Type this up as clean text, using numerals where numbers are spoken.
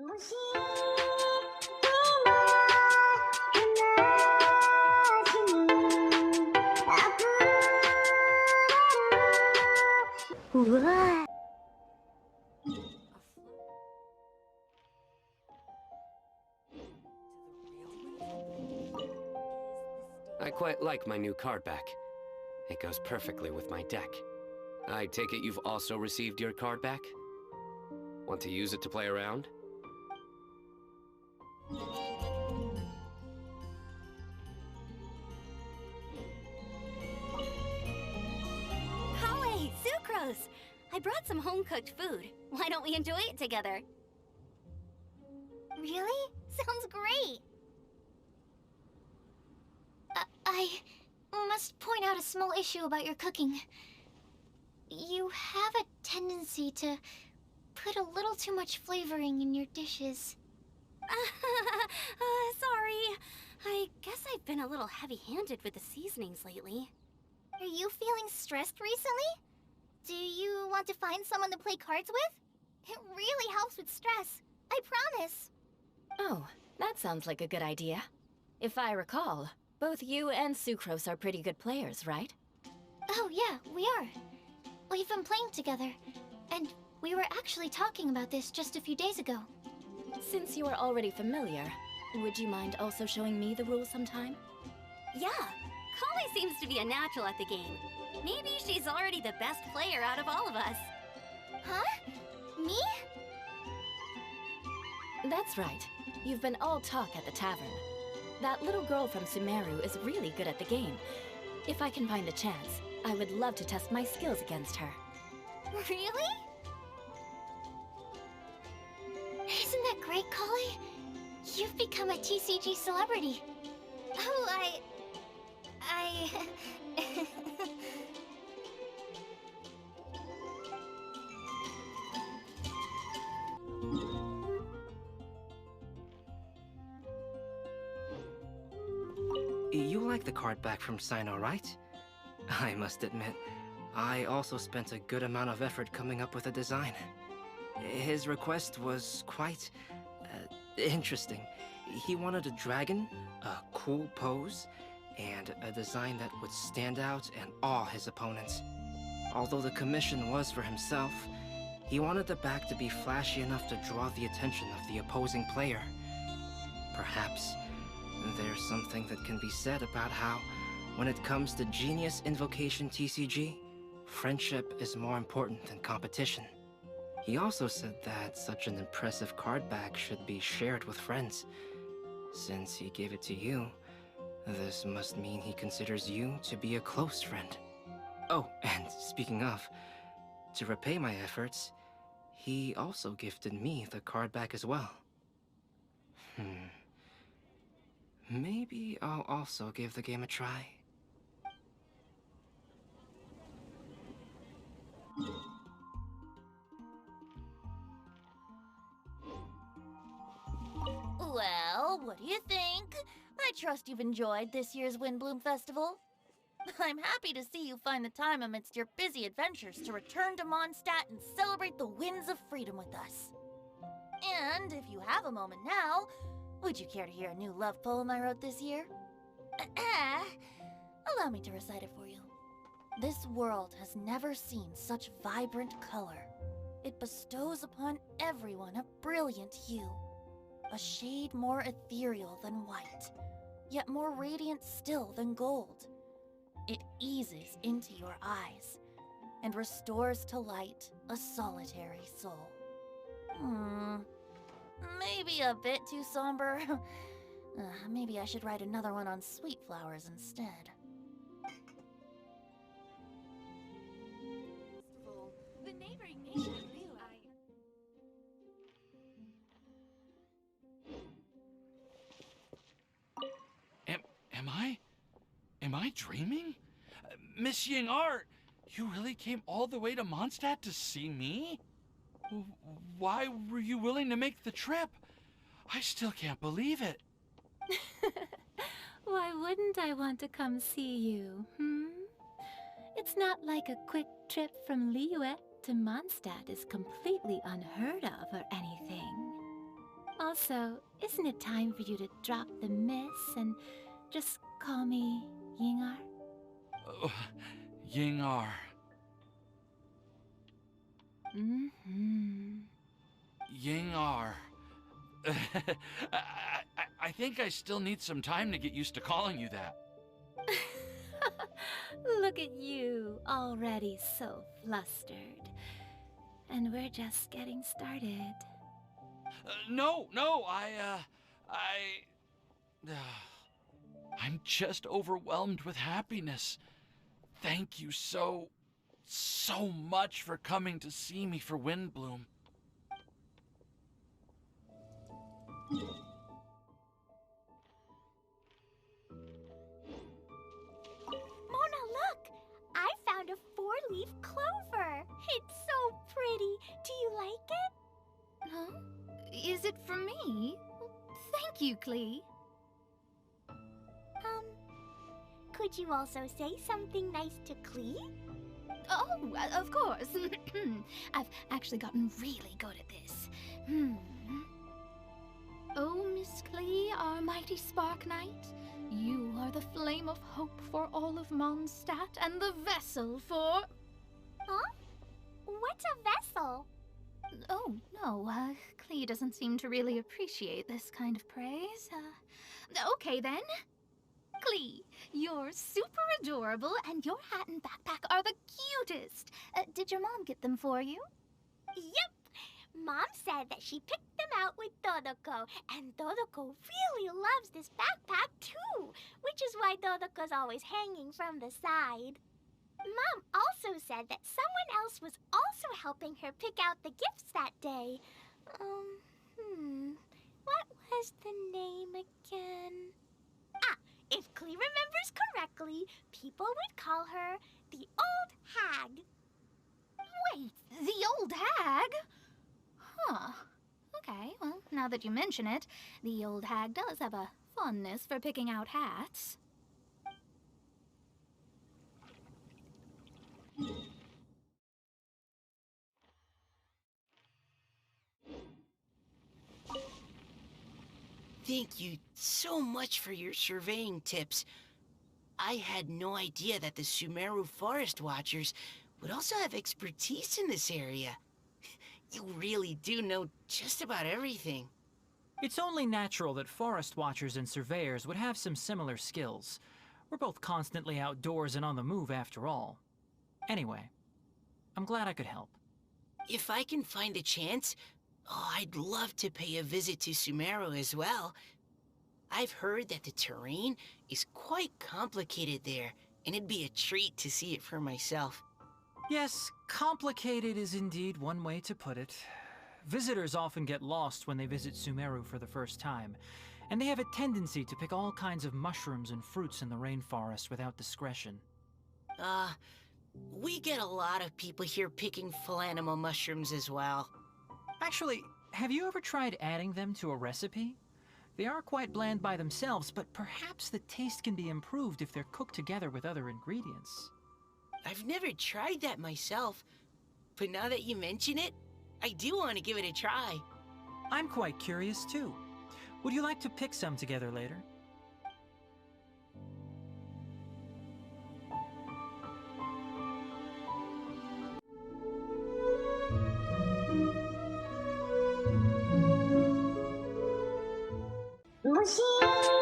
I quite like my new card back. It goes perfectly with my deck. I take it you've also received your card back? Want to use it to play around? Holly, Sucrose! I brought some home-cooked food. Why don't we enjoy it together? Really? Sounds great! I must point out a small issue about your cooking. You have a tendency to put a little too much flavoring in your dishes. Sorry. I guess I've been a little heavy-handed with the seasonings lately. Are you feeling stressed recently? Do you want to find someone to play cards with? It really helps with stress. I promise. Oh, that sounds like a good idea. If I recall, both you and Sucrose are pretty good players, right? Oh yeah, we are. We've been playing together, and we were actually talking about this just a few days ago. Since you are already familiar, would you mind also showing me the rules sometime? Yeah, Holly seems to be a natural at the game. Maybe she's already the best player out of all of us. Huh? Me? That's right. You've been all talk at the tavern. That little girl from Sumeru is really good at the game. If I can find a chance, I would love to test my skills against her. Really? Isn't that great, Holly? You've become a TCG celebrity. Oh, You like the card back from Sino, right? I must admit, I also spent a good amount of effort coming up with a design. His request was quite interesting. He wanted a dragon, a cool pose, and a design that would stand out and awe his opponents. Although the commission was for himself, he wanted the back to be flashy enough to draw the attention of the opposing player. Perhaps there's something that can be said about how, when it comes to genius invocation TCG, friendship is more important than competition. He also said that such an impressive card back should be shared with friends. Since he gave it to you, this must mean he considers you to be a close friend. Oh, and speaking of, to repay my efforts, he also gifted me the card back as well. Maybe I'll also give the game a try. Well, what do you think? I trust you've enjoyed this year's Windblume Festival. I'm happy to see you find the time amidst your busy adventures to return to Mondstadt and celebrate the winds of freedom with us. And if you have a moment now, would you care to hear a new love poem I wrote this year? Allow me to recite it for you. This world has never seen such vibrant color. It bestows upon everyone a brilliant hue, a shade more ethereal than white, yet more radiant still than gold. It eases into your eyes and restores to light a solitary soul. Maybe a bit too somber. Maybe I should write another one on sweet flowers instead. The neighboring nation of Liu, Am I dreaming? Miss Ying-Art, you really came all the way to Mondstadt to see me? Why were you willing to make the trip? I still can't believe it. Why wouldn't I want to come see you, It's not like a quick trip from Liyue to Mondstadt is completely unheard of or anything. Also, isn't it time for you to drop the miss and just call me Yingar? Yingar. Mm-hmm. Yingar. I think I still need some time to get used to calling you that. Look at you, already so flustered. And we're just getting started. No, I'm just overwhelmed with happiness. Thank you so much for coming to see me for Windblume. Mona, look! I found a 4-leaf clover. It's so pretty. Do you like it? Huh? Is it for me? Thank you, Klee. Could you also say something nice to Klee? Oh, of course. I've actually gotten really good at this. Oh, Miss Klee, our mighty Spark Knight, you are the flame of hope for all of Mondstadt and the vessel for... Huh? What's a vessel? Oh, no, Klee doesn't seem to really appreciate this kind of praise. Okay, then. Klee, you're super adorable, and your hat and backpack are the cutest. Did your mom get them for you? Yep. Mom said that she picked them out with Dodoko, and Dodoko really loves this backpack too, which is why Dodoko's always hanging from the side. Mom also said that someone else was also helping her pick out the gifts that day. What was the name again? If Klee remembers correctly, people would call her the Old Hag. Wait, the old hag? Huh. Okay, well, now that you mention it, the old hag does have a fondness for picking out hats. Thank you so much for your surveying tips. I had no idea that the Sumeru Forest Watchers would also have expertise in this area. You really do know just about everything. It's only natural that forest watchers and surveyors would have some similar skills. We're both constantly outdoors and on the move after all. Anyway, I'm glad I could help. If I can find a chance, I'd love to pay a visit to Sumeru as well. I've heard that the terrain is quite complicated there, and it'd be a treat to see it for myself. Yes, complicated is indeed one way to put it. Visitors often get lost when they visit Sumeru for the first time, and they have a tendency to pick all kinds of mushrooms and fruits in the rainforest without discretion. We get a lot of people here picking Phalanima mushrooms as well. Actually, have you ever tried adding them to a recipe? They are quite bland by themselves, but perhaps the taste can be improved if they're cooked together with other ingredients. I've never tried that myself, but now that you mention it, I do want to give it a try. I'm quite curious too. Would you like to pick some together later? Mushi!